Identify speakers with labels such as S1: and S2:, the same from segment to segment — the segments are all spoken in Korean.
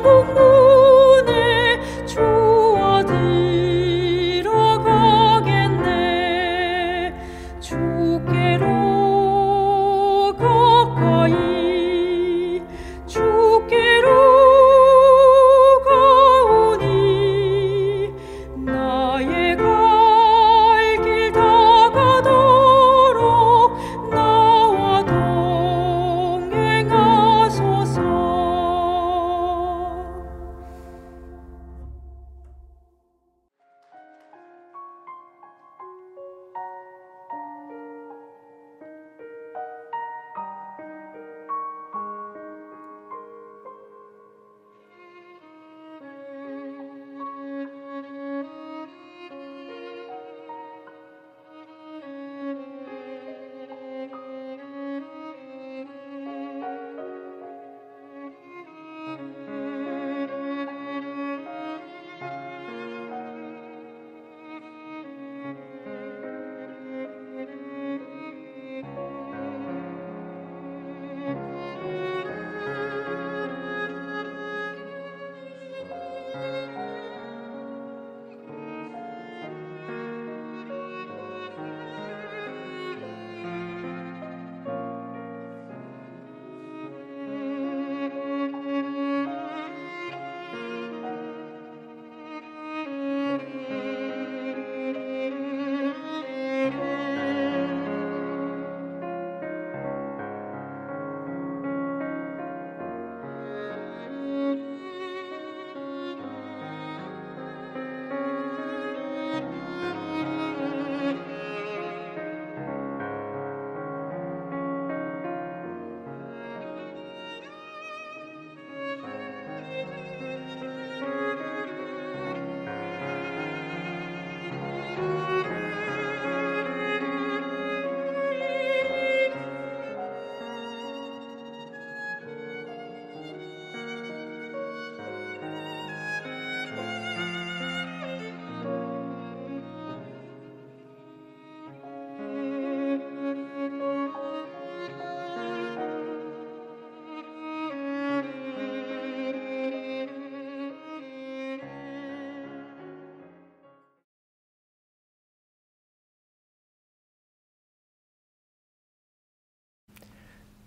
S1: 천국문에 주어 들어가겠네. 주께로 가까이 주께로 가오니 나의 갈 길 다가도록 나와 동행하소서.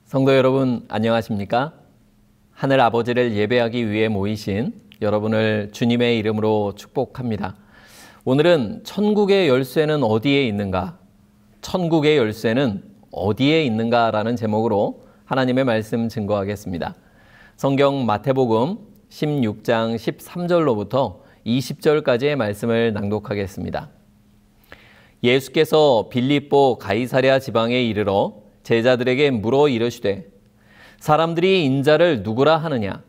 S2: 성도 여러분, 안녕하십니까? 하늘 아버지를 예배하기 위해 모이신 여러분을 주님의 이름으로 축복합니다. 오늘은 천국의 열쇠는 어디에 있는가? 천국의 열쇠는 어디에 있는가? 라는 제목으로 하나님의 말씀 증거하겠습니다. 성경 마태복음 16장 13절로부터 20절까지의 말씀을 낭독하겠습니다. 예수께서 빌립보 가이사랴 지방에 이르러 제자들에게 물어 이르시되 사람들이 인자를 누구라 하느냐?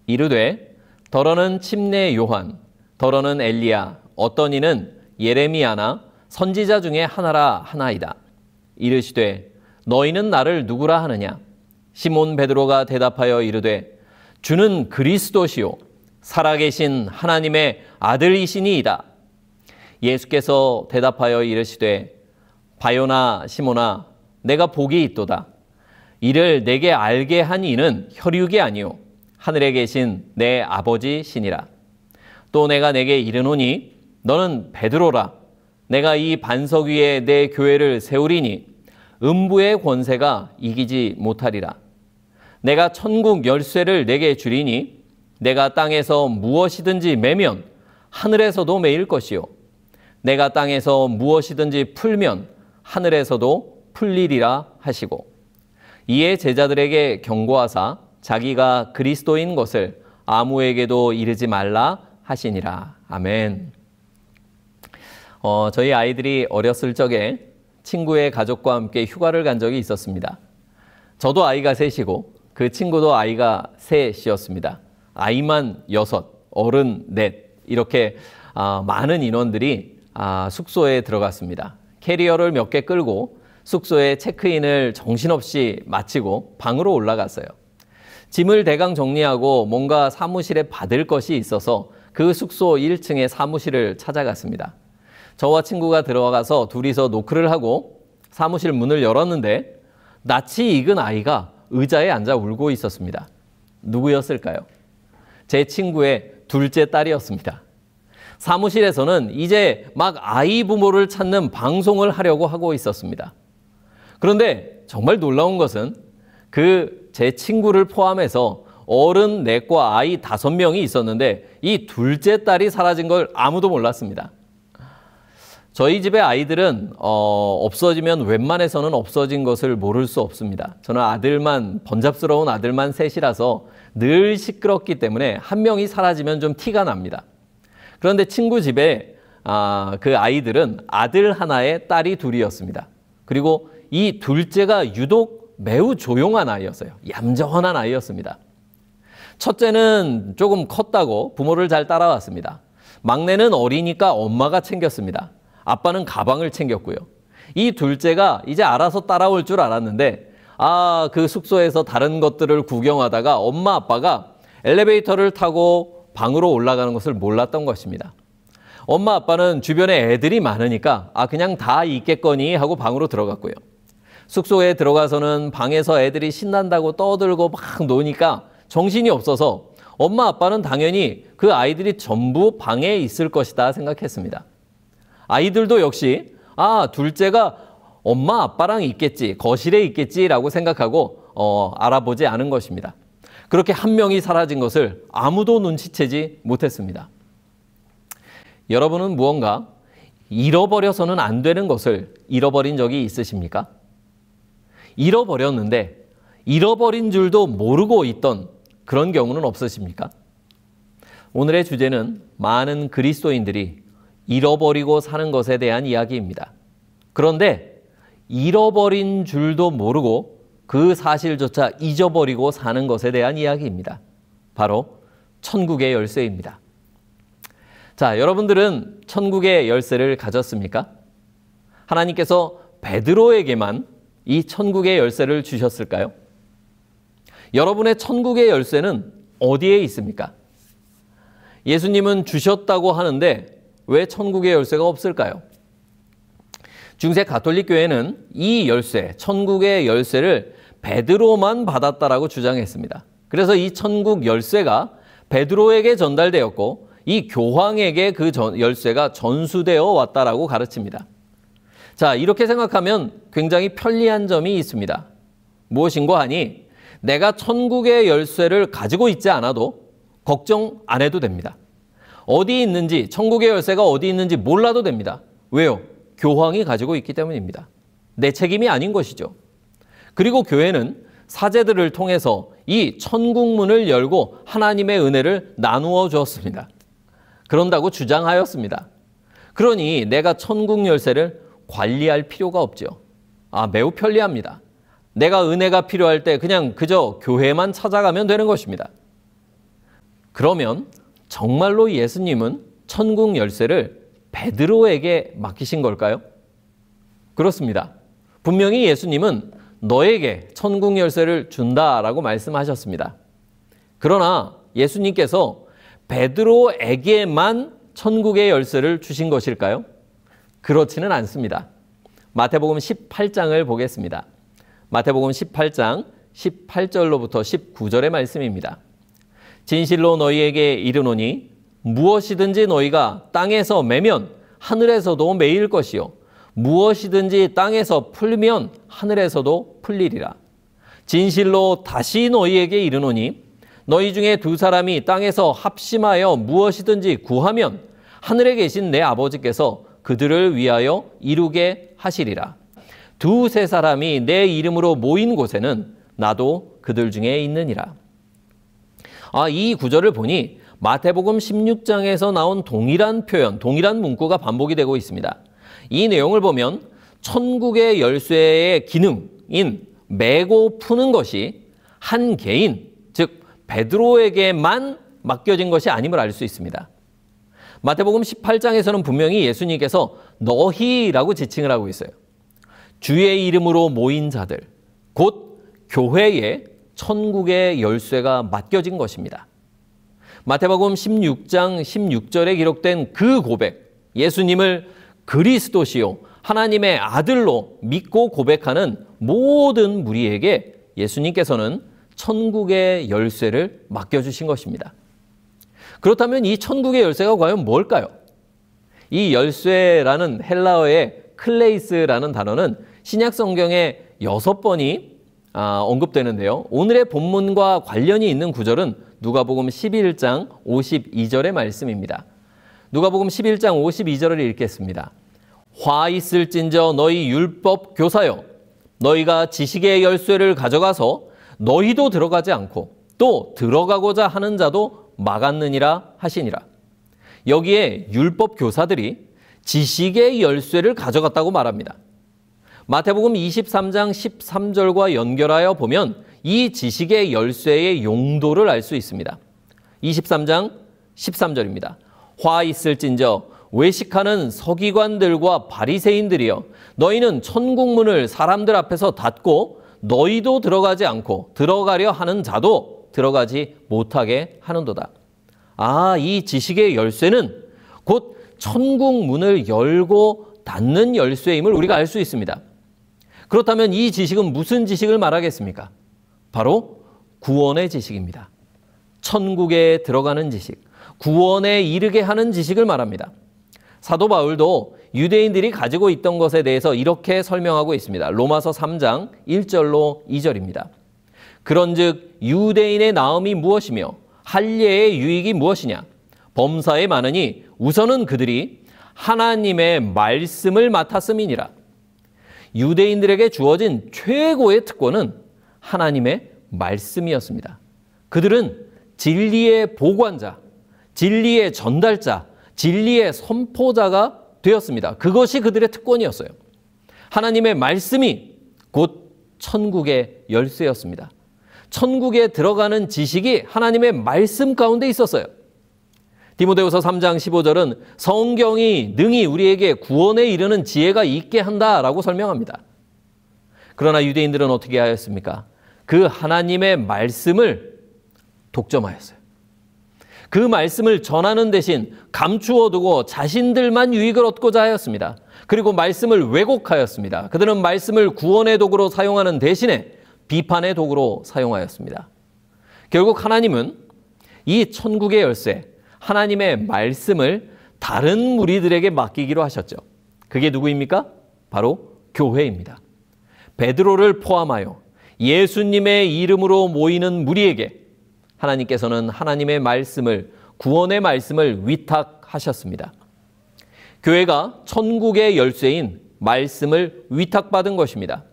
S2: 이르되 더러는 침례 요한, 더러는 엘리야, 어떤 이는 예레미야나 선지자 중에 하나라 하나이다. 이르시되 너희는 나를 누구라 하느냐? 시몬 베드로가 대답하여 이르되 주는 그리스도시요 살아계신 하나님의 아들이시니이다. 예수께서 대답하여 이르시되 바요나 시몬아 내가 복이 있도다. 이를 내게 알게 한 이는 혈육이 아니요 하늘에 계신 내 아버지시니라. 또 내가 내게 이르노니 너는 베드로라. 내가 이 반석 위에 내 교회를 세우리니 음부의 권세가 이기지 못하리라. 내가 천국 열쇠를 내게 주리니 내가 땅에서 무엇이든지 매면 하늘에서도 매일 것이요 내가 땅에서 무엇이든지 풀면 하늘에서도 풀리리라 하시고 이에 제자들에게 경고하사 자기가 그리스도인 것을 아무에게도 이르지 말라 하시니라. 아멘. 저희 아이들이 어렸을 적에 친구의 가족과 함께 휴가를 간 적이 있었습니다. 저도 아이가 셋이고 그 친구도 아이가 셋이었습니다. 아이만 6, 어른 4 이렇게 많은 인원들이 숙소에 들어갔습니다. 캐리어를 몇 개 끌고 숙소에 체크인을 정신없이 마치고 방으로 올라갔어요. 짐을 대강 정리하고 뭔가 사무실에 받을 것이 있어서 그 숙소 1층의 사무실을 찾아갔습니다. 저와 친구가 들어가서 둘이서 노크를 하고 사무실 문을 열었는데 낯이 익은 아이가 의자에 앉아 울고 있었습니다. 누구였을까요? 제 친구의 둘째 딸이었습니다. 사무실에서는 이제 막 아이 부모를 찾는 방송을 하려고 하고 있었습니다. 그런데 정말 놀라운 것은 그 제 친구를 포함해서 어른 4과 아이 5명이 있었는데 이 둘째 딸이 사라진 걸 아무도 몰랐습니다. 저희 집의 아이들은 없어지면 웬만해서는 없어진 것을 모를 수 없습니다. 저는 번잡스러운 아들만 셋이라서 늘 시끄럽기 때문에 한 명이 사라지면 좀 티가 납니다. 그런데 친구 집에 그 아이들은 아들 하나에 딸이 둘이었습니다. 그리고 이 둘째가 유독 매우 조용한 아이였어요. 얌전한 아이였습니다. 첫째는 조금 컸다고 부모를 잘 따라왔습니다. 막내는 어리니까 엄마가 챙겼습니다. 아빠는 가방을 챙겼고요. 이 둘째가 이제 알아서 따라올 줄 알았는데 그 숙소에서 다른 것들을 구경하다가 엄마 아빠가 엘리베이터를 타고 방으로 올라가는 것을 몰랐던 것입니다. 엄마 아빠는 주변에 애들이 많으니까 그냥 다 있겠거니 하고 방으로 들어갔고요. 숙소에 들어가서는 방에서 애들이 신난다고 떠들고 막 노니까 정신이 없어서 엄마 아빠는 당연히 그 아이들이 전부 방에 있을 것이다 생각했습니다. 아이들도 역시 둘째가 엄마 아빠랑 있겠지, 거실에 있겠지라고 생각하고 알아보지 않은 것입니다. 그렇게 한 명이 사라진 것을 아무도 눈치채지 못했습니다. 여러분은 무언가 잃어버려서는 안 되는 것을 잃어버린 적이 있으십니까? 잃어버렸는데 잃어버린 줄도 모르고 있던 그런 경우는 없으십니까? 오늘의 주제는 많은 그리스도인들이 잃어버리고 사는 것에 대한 이야기입니다. 그런데 잃어버린 줄도 모르고 그 사실조차 잊어버리고 사는 것에 대한 이야기입니다. 바로 천국의 열쇠입니다. 자, 여러분들은 천국의 열쇠를 가졌습니까? 하나님께서 베드로에게만 이 천국의 열쇠를 주셨을까요? 여러분의 천국의 열쇠는 어디에 있습니까? 예수님은 주셨다고 하는데 왜 천국의 열쇠가 없을까요? 중세 가톨릭 교회는 이 열쇠, 천국의 열쇠를 베드로만 받았다라고 주장했습니다. 그래서 이 천국 열쇠가 베드로에게 전달되었고 이 교황에게 그 열쇠가 전수되어 왔다라고 가르칩니다. 자, 이렇게 생각하면 굉장히 편리한 점이 있습니다. 무엇인고 하니 내가 천국의 열쇠를 가지고 있지 않아도 걱정 안 해도 됩니다. 어디 있는지, 천국의 열쇠가 어디 있는지 몰라도 됩니다. 왜요? 교황이 가지고 있기 때문입니다. 내 책임이 아닌 것이죠. 그리고 교회는 사제들을 통해서 이 천국문을 열고 하나님의 은혜를 나누어 주었습니다. 그런다고 주장하였습니다. 그러니 내가 천국 열쇠를 관리할 필요가 없죠. 매우 편리합니다. 내가 은혜가 필요할 때 그냥 그저 교회만 찾아가면 되는 것입니다. 그러면 정말로 예수님은 천국 열쇠를 베드로에게 맡기신 걸까요? 그렇습니다. 분명히 예수님은 너에게 천국 열쇠를 준다라고 말씀하셨습니다. 그러나 예수님께서 베드로에게만 천국의 열쇠를 주신 것일까요? 그렇지는 않습니다. 마태복음 18장을 보겠습니다. 마태복음 18장 18절로부터 19절의 말씀입니다. 진실로 너희에게 이르노니 무엇이든지 너희가 땅에서 매면 하늘에서도 매일 것이요 무엇이든지 땅에서 풀면 하늘에서도 풀리리라. 진실로 다시 너희에게 이르노니 너희 중에 2사람이 땅에서 합심하여 무엇이든지 구하면 하늘에 계신 내 아버지께서 그들을 위하여 이루게 하시리라. 2-3사람이 내 이름으로 모인 곳에는 나도 그들 중에 있느니라. 이 구절을 보니 마태복음 16장에서 나온 동일한 표현, 동일한 문구가 반복이 되고 있습니다. 이 내용을 보면 천국의 열쇠의 기능인 매고 푸는 것이 한 개인, 즉 베드로에게만 맡겨진 것이 아님을 알 수 있습니다. 마태복음 18장에서는 분명히 예수님께서 너희라고 지칭을 하고 있어요. 주의 이름으로 모인 자들, 곧 교회에 천국의 열쇠가 맡겨진 것입니다. 마태복음 16장 16절에 기록된 그 고백, 예수님을 그리스도시요 하나님의 아들로 믿고 고백하는 모든 무리에게 예수님께서는 천국의 열쇠를 맡겨주신 것입니다. 그렇다면 이 천국의 열쇠가 과연 뭘까요? 이 열쇠라는 헬라어의 클레이스라는 단어는 신약 성경에 6번이 언급되는데요. 오늘의 본문과 관련이 있는 구절은 누가복음 11장 52절의 말씀입니다. 누가복음 11장 52절을 읽겠습니다. 화 있을진저 너희 율법 교사여, 너희가 지식의 열쇠를 가져가서 너희도 들어가지 않고 또 들어가고자 하는 자도 막았느니라 하시니라. 여기에 율법 교사들이 지식의 열쇠를 가져갔다고 말합니다. 마태복음 23장 13절과 연결하여 보면 이 지식의 열쇠의 용도를 알 수 있습니다. 23장 13절입니다. 화 있을진저 외식하는 서기관들과 바리새인들이여, 너희는 천국문을 사람들 앞에서 닫고 너희도 들어가지 않고 들어가려 하는 자도 들어가지 못하게 하는도다. 이 지식의 열쇠는 곧 천국 문을 열고 닫는 열쇠임을 우리가 알 수 있습니다. 그렇다면 이 지식은 무슨 지식을 말하겠습니까? 바로 구원의 지식입니다. 천국에 들어가는 지식, 구원에 이르게 하는 지식을 말합니다. 사도 바울도 유대인들이 가지고 있던 것에 대해서 이렇게 설명하고 있습니다. 로마서 3장 1절로 2절입니다. 그런즉 유대인의 나음이 무엇이며 할례의 유익이 무엇이냐? 범사에 많으니 우선은 그들이 하나님의 말씀을 맡았음이니라. 유대인들에게 주어진 최고의 특권은 하나님의 말씀이었습니다. 그들은 진리의 보관자, 진리의 전달자, 진리의 선포자가 되었습니다. 그것이 그들의 특권이었어요. 하나님의 말씀이 곧 천국의 열쇠였습니다. 천국에 들어가는 지식이 하나님의 말씀 가운데 있었어요. 디모데후서 3장 15절은 성경이 능히 우리에게 구원에 이르는 지혜가 있게 한다라고 설명합니다. 그러나 유대인들은 어떻게 하였습니까? 그 하나님의 말씀을 독점하였어요. 그 말씀을 전하는 대신 감추어 두고 자신들만 유익을 얻고자 하였습니다. 그리고 말씀을 왜곡하였습니다. 그들은 말씀을 구원의 도구로 사용하는 대신에 비판의 도구로 사용하였습니다. 결국 하나님은 이 천국의 열쇠, 하나님의 말씀을 다른 무리들에게 맡기기로 하셨죠. 그게 누구입니까? 바로 교회입니다. 베드로를 포함하여 예수님의 이름으로 모이는 무리에게 하나님께서는 하나님의 말씀을, 구원의 말씀을 위탁하셨습니다. 교회가 천국의 열쇠인 말씀을 위탁받은 것입니다.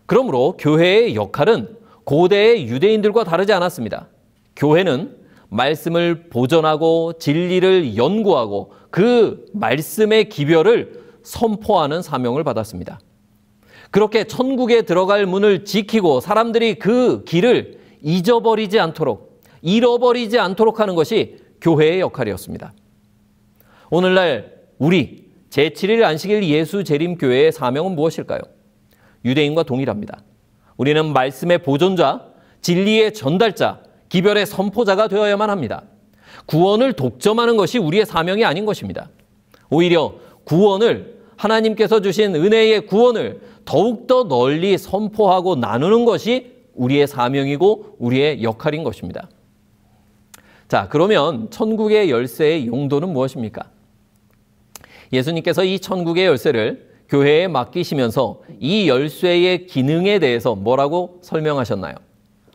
S2: 그러므로 교회의 역할은 고대의 유대인들과 다르지 않았습니다. 교회는 말씀을 보존하고 진리를 연구하고 그 말씀의 기별을 선포하는 사명을 받았습니다. 그렇게 천국에 들어갈 문을 지키고 사람들이 그 길을 잊어버리지 않도록, 잃어버리지 않도록 하는 것이 교회의 역할이었습니다. 오늘날 우리 제7일 안식일 예수 재림교회의 사명은 무엇일까요? 유대인과 동일합니다. 우리는 말씀의 보존자, 진리의 전달자, 기별의 선포자가 되어야만 합니다. 구원을 독점하는 것이 우리의 사명이 아닌 것입니다. 오히려 구원을, 하나님께서 주신 은혜의 구원을 더욱더 널리 선포하고 나누는 것이 우리의 사명이고 우리의 역할인 것입니다. 자, 그러면 천국의 열쇠의 용도는 무엇입니까? 예수님께서 이 천국의 열쇠를 교회에 맡기시면서 이 열쇠의 기능에 대해서 뭐라고 설명하셨나요?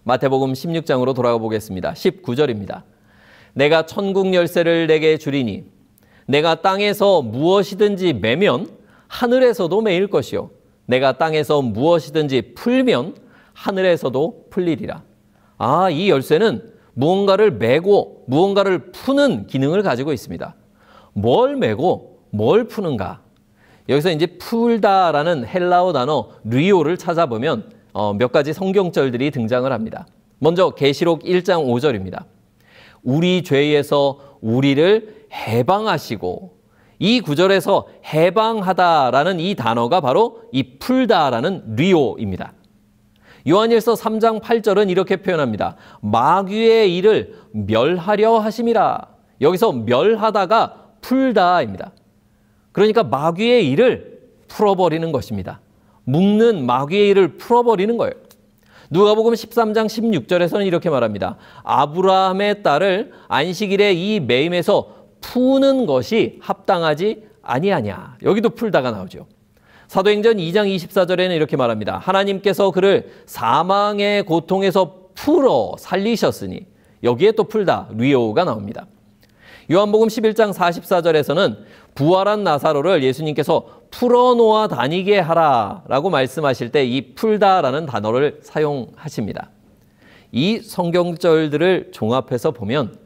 S2: 마태복음 16장으로 돌아가 보겠습니다. 19절입니다. 내가 천국 열쇠를 내게 주리니 내가 땅에서 무엇이든지 매면 하늘에서도 매일 것이요 내가 땅에서 무엇이든지 풀면 하늘에서도 풀리리라. 이 열쇠는 무언가를 매고 무언가를 푸는 기능을 가지고 있습니다. 뭘 매고 뭘 푸는가? 여기서 이제 풀다라는 헬라어 단어 리오를 찾아보면 몇 가지 성경절들이 등장을 합니다. 먼저 계시록 1장 5절입니다. 우리 죄에서 우리를 해방하시고, 이 구절에서 해방하다라는 이 단어가 바로 이 풀다라는 리오입니다. 요한일서 3장 8절은 이렇게 표현합니다. 마귀의 일을 멸하려 하심이라. 여기서 멸하다가 풀다입니다. 그러니까 마귀의 일을 풀어버리는 것입니다. 묶는 마귀의 일을 풀어버리는 거예요. 누가복음 13장 16절에서는 이렇게 말합니다. 아브라함의 딸을 안식일에 이 매임에서 푸는 것이 합당하지 아니하냐. 여기도 풀다가 나오죠. 사도행전 2장 24절에는 이렇게 말합니다. 하나님께서 그를 사망의 고통에서 풀어 살리셨으니, 여기에 또 풀다, 리오가 나옵니다. 요한복음 11장 44절에서는 부활한 나사로를 예수님께서 풀어놓아 다니게 하라 라고 말씀하실 때 이 풀다라는 단어를 사용하십니다. 이 성경절들을 종합해서 보면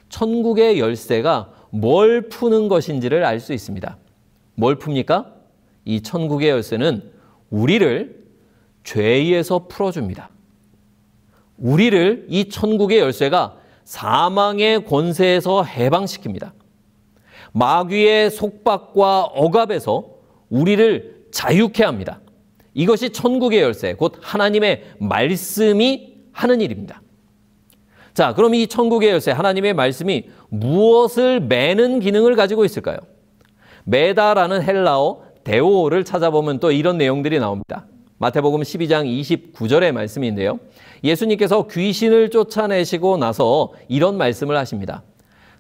S2: 천국의 열쇠가 뭘 푸는 것인지를 알 수 있습니다. 뭘 풉니까? 이 천국의 열쇠는 우리를 죄에서 풀어줍니다. 우리를 이 천국의 열쇠가 사망의 권세에서 해방시킵니다. 마귀의 속박과 억압에서 우리를 자유케 합니다. 이것이 천국의 열쇠, 곧 하나님의 말씀이 하는 일입니다. 자, 그럼 이 천국의 열쇠, 하나님의 말씀이 무엇을 매는 기능을 가지고 있을까요? 매다라는 헬라어 데오를 찾아보면 또 이런 내용들이 나옵니다. 마태복음 12장 29절의 말씀인데요. 예수님께서 귀신을 쫓아내시고 나서 이런 말씀을 하십니다.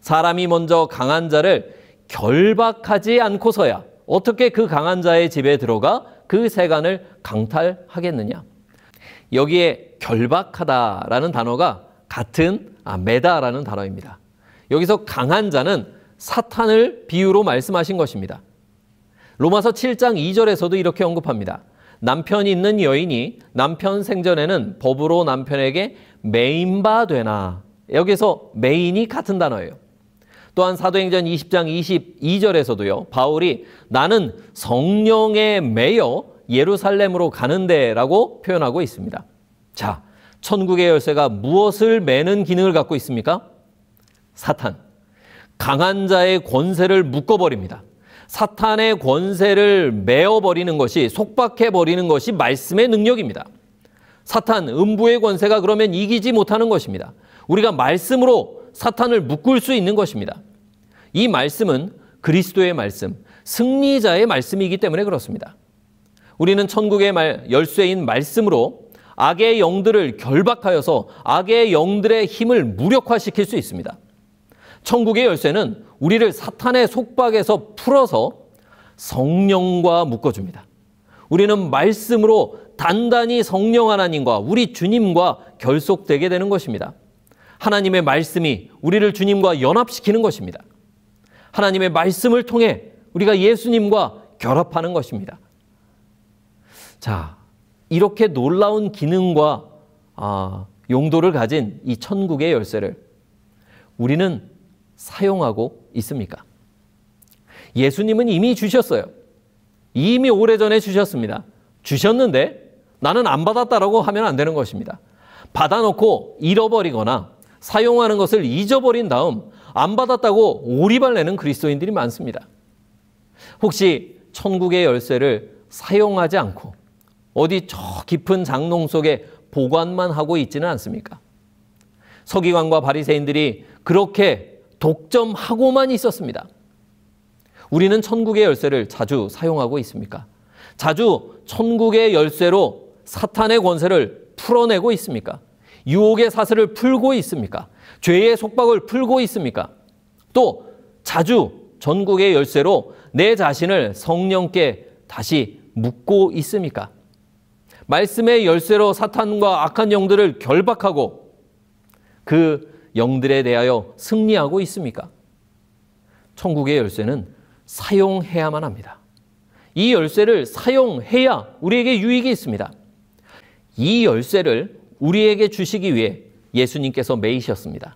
S2: 사람이 먼저 강한 자를 결박하지 않고서야 어떻게 그 강한 자의 집에 들어가 그 세간을 강탈하겠느냐. 여기에 결박하다라는 단어가 같은 매다라는 단어입니다. 여기서 강한 자는 사탄을 비유로 말씀하신 것입니다. 로마서 7장 2절에서도 이렇게 언급합니다. 남편이 있는 여인이 남편 생전에는 법으로 남편에게 매인바 되나. 여기서 매인이 같은 단어예요. 또한 사도행전 20장 22절에서도요. 바울이 나는 성령에 매여 예루살렘으로 가는데 라고 표현하고 있습니다. 자, 천국의 열쇠가 무엇을 매는 기능을 갖고 있습니까? 사탄. 강한 자의 권세를 묶어버립니다. 사탄의 권세를 메어버리는 것이, 속박해버리는 것이 말씀의 능력입니다. 사탄, 음부의 권세가 그러면 이기지 못하는 것입니다. 우리가 말씀으로 사탄을 묶을 수 있는 것입니다. 이 말씀은 그리스도의 말씀, 승리자의 말씀이기 때문에 그렇습니다. 우리는 천국의 열쇠인 말씀으로 악의 영들을 결박하여서 악의 영들의 힘을 무력화시킬 수 있습니다. 천국의 열쇠는 우리를 사탄의 속박에서 풀어서 성령과 묶어줍니다. 우리는 말씀으로 단단히 성령 하나님과 우리 주님과 결속되게 되는 것입니다. 하나님의 말씀이 우리를 주님과 연합시키는 것입니다. 하나님의 말씀을 통해 우리가 예수님과 결합하는 것입니다. 자, 이렇게 놀라운 기능과 용도를 가진 이 천국의 열쇠를 우리는 사용하고 있습니까? 예수님은 이미 주셨어요. 이미 오래전에 주셨습니다. 주셨는데 나는 안 받았다라고 하면 안 되는 것입니다. 받아놓고 잃어버리거나 사용하는 것을 잊어버린 다음 안 받았다고 오리발 내는 그리스도인들이 많습니다. 혹시 천국의 열쇠를 사용하지 않고 어디 저 깊은 장롱 속에 보관만 하고 있지는 않습니까? 서기관과 바리새인들이 그렇게 독점하고만 있었습니다. 우리는 천국의 열쇠를 자주 사용하고 있습니까? 자주 천국의 열쇠로 사탄의 권세를 풀어내고 있습니까? 유혹의 사슬을 풀고 있습니까? 죄의 속박을 풀고 있습니까? 또 자주 천국의 열쇠로 내 자신을 성령께 다시 묶고 있습니까? 말씀의 열쇠로 사탄과 악한 영들을 결박하고 그 영들에 대하여 승리하고 있습니까? 천국의 열쇠는 사용해야만 합니다. 이 열쇠를 사용해야 우리에게 유익이 있습니다. 이 열쇠를 우리에게 주시기 위해 예수님께서 매이셨습니다.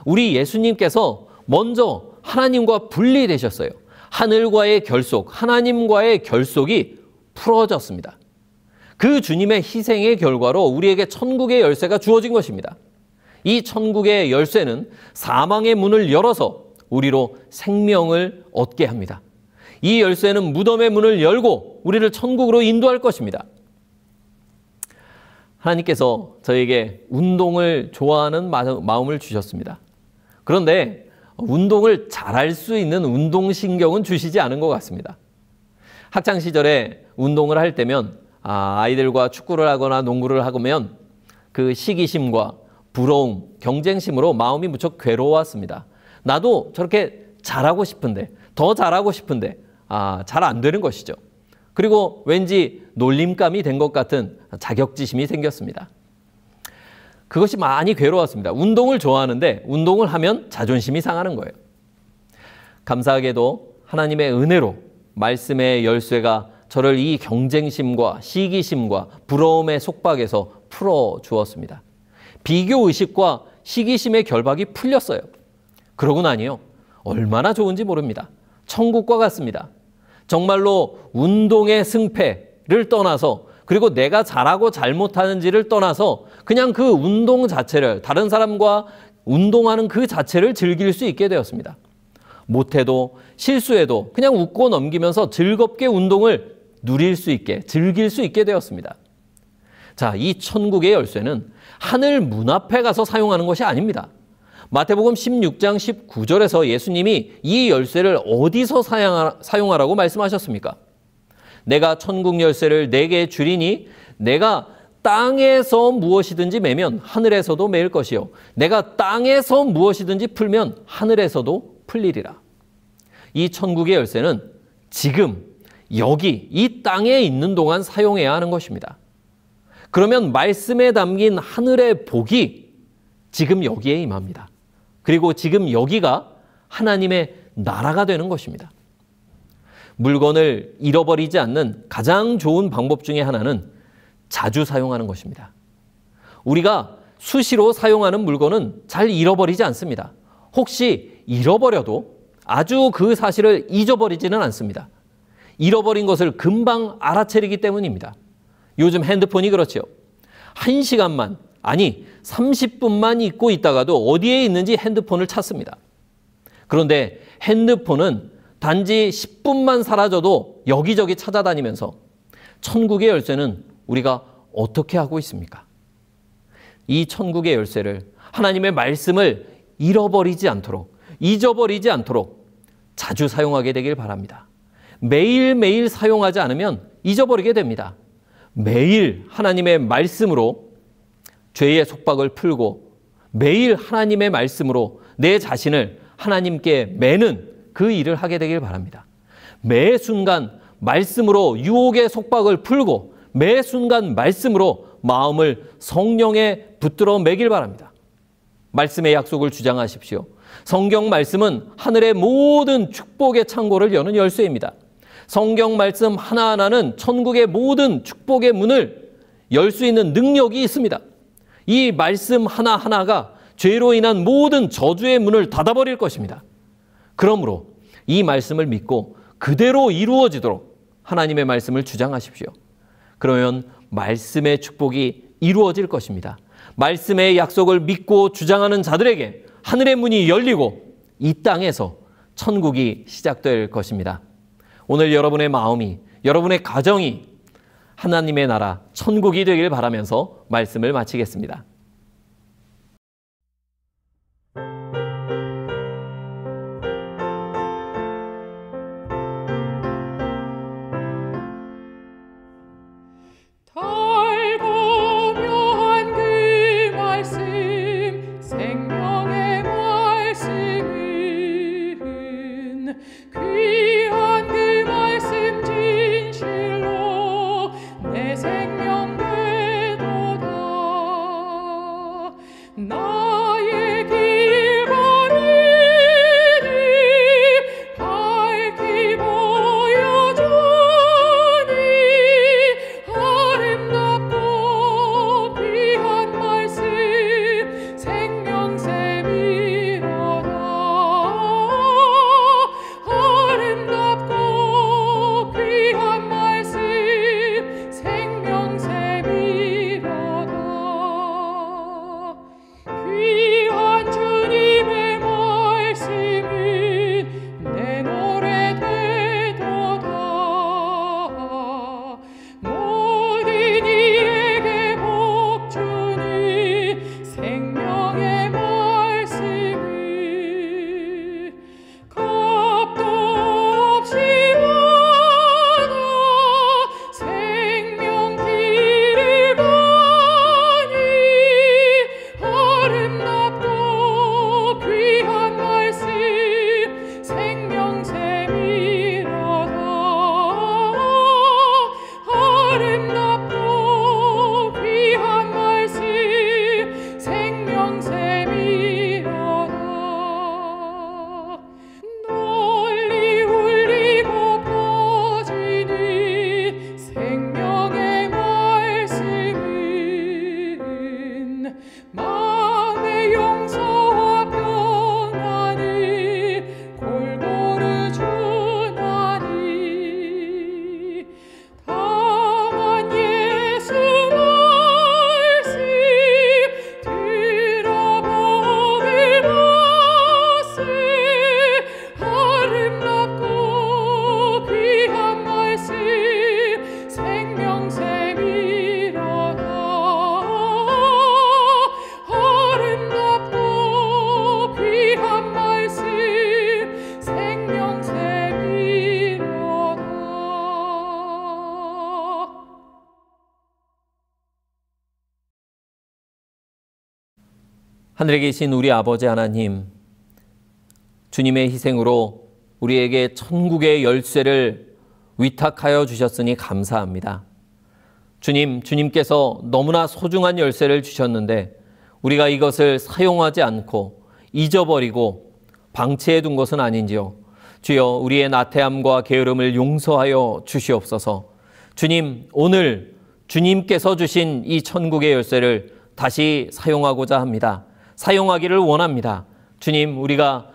S2: 우리 예수님께서 먼저 하나님과 분리되셨어요. 하늘과의 결속, 하나님과의 결속이 풀어졌습니다. 그 주님의 희생의 결과로 우리에게 천국의 열쇠가 주어진 것입니다. 이 천국의 열쇠는 사망의 문을 열어서 우리로 생명을 얻게 합니다. 이 열쇠는 무덤의 문을 열고 우리를 천국으로 인도할 것입니다. 하나님께서 저에게 운동을 좋아하는 마음을 주셨습니다. 그런데 운동을 잘할 수 있는 운동신경은 주시지 않은 것 같습니다. 학창시절에 운동을 할 때면 아이들과 축구를 하거나 농구를 하면 그 시기심과 부러움, 경쟁심으로 마음이 무척 괴로웠습니다. 나도 저렇게 잘하고 싶은데, 더 잘하고 싶은데 잘 안 되는 것이죠. 그리고 왠지 놀림감이 된 것 같은 자격지심이 생겼습니다. 그것이 많이 괴로웠습니다. 운동을 좋아하는데 운동을 하면 자존심이 상하는 거예요. 감사하게도 하나님의 은혜로 말씀의 열쇠가 저를 이 경쟁심과 시기심과 부러움의 속박에서 풀어주었습니다. 비교의식과 시기심의 결박이 풀렸어요. 그러고 나니요, 얼마나 좋은지 모릅니다. 천국과 같습니다. 정말로 운동의 승패를 떠나서, 그리고 내가 잘하고 잘못하는지를 떠나서 그냥 그 운동 자체를, 다른 사람과 운동하는 그 자체를 즐길 수 있게 되었습니다. 못해도 실수해도 그냥 웃고 넘기면서 즐겁게 운동을 누릴 수 있게, 즐길 수 있게 되었습니다. 자, 이 천국의 열쇠는 하늘 문 앞에 가서 사용하는 것이 아닙니다. 마태복음 16장 19절에서 예수님이 이 열쇠를 어디서 사용하라고 말씀하셨습니까? 내가 천국 열쇠를 네게 주리니 내가 땅에서 무엇이든지 매면 하늘에서도 매일 것이요, 내가 땅에서 무엇이든지 풀면 하늘에서도 풀리리라. 이 천국의 열쇠는 지금 여기 이 땅에 있는 동안 사용해야 하는 것입니다. 그러면 말씀에 담긴 하늘의 복이 지금 여기에 임합니다. 그리고 지금 여기가 하나님의 나라가 되는 것입니다. 물건을 잃어버리지 않는 가장 좋은 방법 중에 하나는 자주 사용하는 것입니다. 우리가 수시로 사용하는 물건은 잘 잃어버리지 않습니다. 혹시 잃어버려도 아주 그 사실을 잊어버리지는 않습니다. 잃어버린 것을 금방 알아채리기 때문입니다. 요즘 핸드폰이 그렇죠. 1시간만, 아니 30분만 잊고 있다가도 어디에 있는지 핸드폰을 찾습니다. 그런데 핸드폰은 단지 10분만 사라져도 여기저기 찾아다니면서 천국의 열쇠는 우리가 어떻게 하고 있습니까? 이 천국의 열쇠를, 하나님의 말씀을 잃어버리지 않도록, 잊어버리지 않도록 자주 사용하게 되길 바랍니다. 매일매일 사용하지 않으면 잊어버리게 됩니다. 매일 하나님의 말씀으로 죄의 속박을 풀고 매일 하나님의 말씀으로 내 자신을 하나님께 매는 그 일을 하게 되길 바랍니다. 매 순간 말씀으로 유혹의 속박을 풀고 매 순간 말씀으로 마음을 성령에 붙들어 매길 바랍니다. 말씀의 약속을 주장하십시오. 성경 말씀은 하늘의 모든 축복의 창고를 여는 열쇠입니다. 성경 말씀 하나하나는 천국의 모든 축복의 문을 열 수 있는 능력이 있습니다. 이 말씀 하나하나가 죄로 인한 모든 저주의 문을 닫아버릴 것입니다. 그러므로 이 말씀을 믿고 그대로 이루어지도록 하나님의 말씀을 주장하십시오. 그러면 말씀의 축복이 이루어질 것입니다. 말씀의 약속을 믿고 주장하는 자들에게 하늘의 문이 열리고 이 땅에서 천국이 시작될 것입니다. 오늘 여러분의 마음이, 여러분의 가정이 하나님의 나라, 천국이 되길 바라면서 말씀을 마치겠습니다.
S1: 달고묘한 그 말씀, 생명의 말씀은 귀한 그 말씀 진실로 내 생명 되도다. 나의 길 가리니 밝히 보여주니 아름답고 귀한 말씀 생명샘이로다.
S2: 하늘에 계신 우리 아버지 하나님, 주님의 희생으로 우리에게 천국의 열쇠를 위탁하여 주셨으니 감사합니다. 주님께서 너무나 소중한 열쇠를 주셨는데 우리가 이것을 사용하지 않고 잊어버리고 방치해 둔 것은 아닌지요. 주여, 우리의 나태함과 게으름을 용서하여 주시옵소서. 주님, 오늘 주님께서 주신 이 천국의 열쇠를 다시 사용하고자 합니다. 사용하기를 원합니다. 주님, 우리가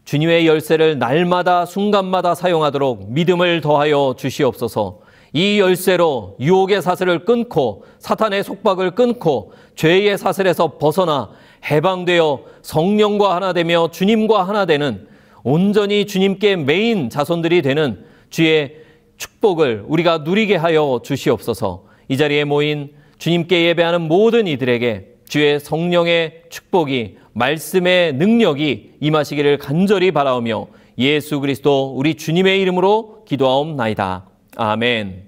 S2: 주님의 열쇠를 날마다 순간마다 사용하도록 믿음을 더하여 주시옵소서. 이 열쇠로 유혹의 사슬을 끊고 사탄의 속박을 끊고 죄의 사슬에서 벗어나 해방되어 성령과 하나 되며 주님과 하나 되는, 온전히 주님께 매인 자손들이 되는 주의 축복을 우리가 누리게 하여 주시옵소서. 이 자리에 모인 주님께 예배하는 모든 이들에게 주의 성령의 축복이, 말씀의 능력이 임하시기를 간절히 바라오며 예수 그리스도 우리 주님의 이름으로 기도하옵나이다. 아멘.